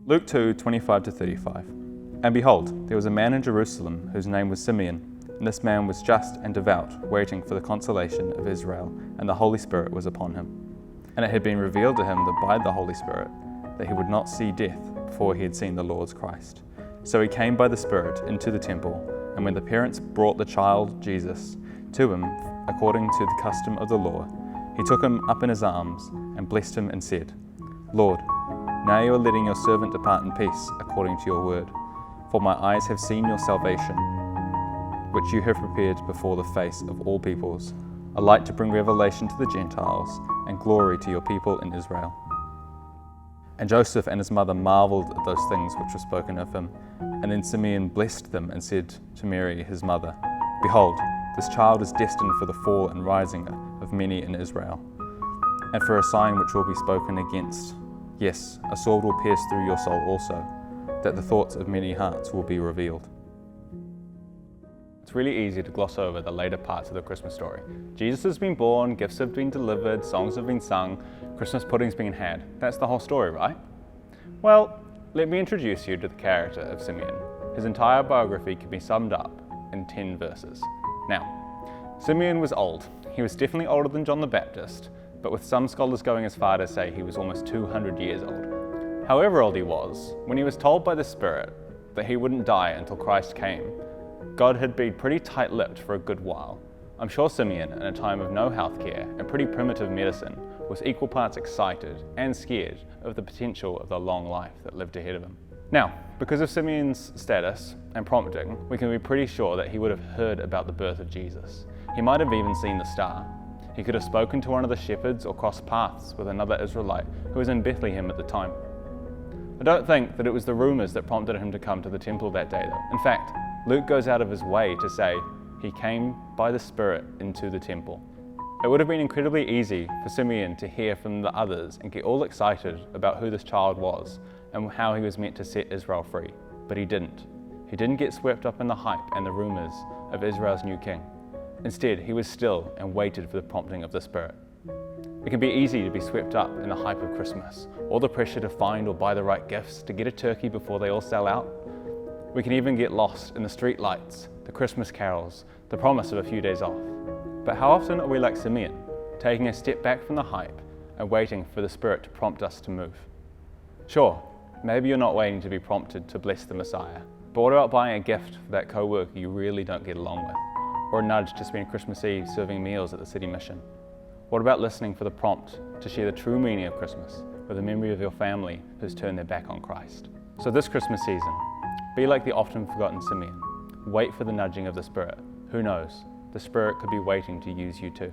Luke 2:25-35. And behold, there was a man in Jerusalem whose name was Simeon, and this man was just and devout, waiting for the consolation of Israel, and the Holy Spirit was upon him. And it had been revealed to him that by the Holy Spirit that he would not see death before he had seen the Lord's Christ. So he came by the Spirit into the temple, and when the parents brought the child Jesus to him according to the custom of the law, he took him up in his arms and blessed him and said, Lord, now you are letting your servant depart in peace according to your word. For my eyes have seen your salvation, which you have prepared before the face of all peoples, a light to bring revelation to the Gentiles and glory to your people in Israel. And Joseph and his mother marveled at those things which were spoken of him. And then Simeon blessed them and said to Mary his mother, Behold, this child is destined for the fall and rising of many in Israel, and for a sign which will be spoken against. Yes, a sword will pierce through your soul also, that the thoughts of many hearts will be revealed. It's really easy to gloss over the later parts of the Christmas story. Jesus has been born, gifts have been delivered, songs have been sung, Christmas pudding's been had. That's the whole story, right? Well, let me introduce you to the character of Simeon. His entire biography can be summed up in 10 verses. Now, Simeon was old. He was definitely older than John the Baptist, but with some scholars going as far to say he was almost 200 years old. However old he was, when he was told by the Spirit that he wouldn't die until Christ came, God had been pretty tight-lipped for a good while. I'm sure Simeon, in a time of no healthcare and pretty primitive medicine, was equal parts excited and scared of the potential of the long life that lived ahead of him. Now, because of Simeon's status and prompting, we can be pretty sure that he would have heard about the birth of Jesus. He might have even seen the star. He could have spoken to one of the shepherds or crossed paths with another Israelite who was in Bethlehem at the time. I don't think that it was the rumors that prompted him to come to the temple that day though. In fact, Luke goes out of his way to say he came by the Spirit into the temple. It would have been incredibly easy for Simeon to hear from the others and get all excited about who this child was and how he was meant to set Israel free, but he didn't. He didn't get swept up in the hype and the rumors of Israel's new king. Instead, he was still and waited for the prompting of the Spirit. It can be easy to be swept up in the hype of Christmas, or the pressure to find or buy the right gifts, to get a turkey before they all sell out. We can even get lost in the street lights, the Christmas carols, the promise of a few days off. But how often are we like Simeon, taking a step back from the hype and waiting for the Spirit to prompt us to move? Sure, maybe you're not waiting to be prompted to bless the Messiah, but what about buying a gift for that co-worker you really don't get along with? Or a nudge to spend Christmas Eve serving meals at the city mission? What about listening for the prompt to share the true meaning of Christmas with a member of your family who's turned their back on Christ? So this Christmas season, be like the often forgotten Simeon. Wait for the nudging of the Spirit. Who knows? The Spirit could be waiting to use you too.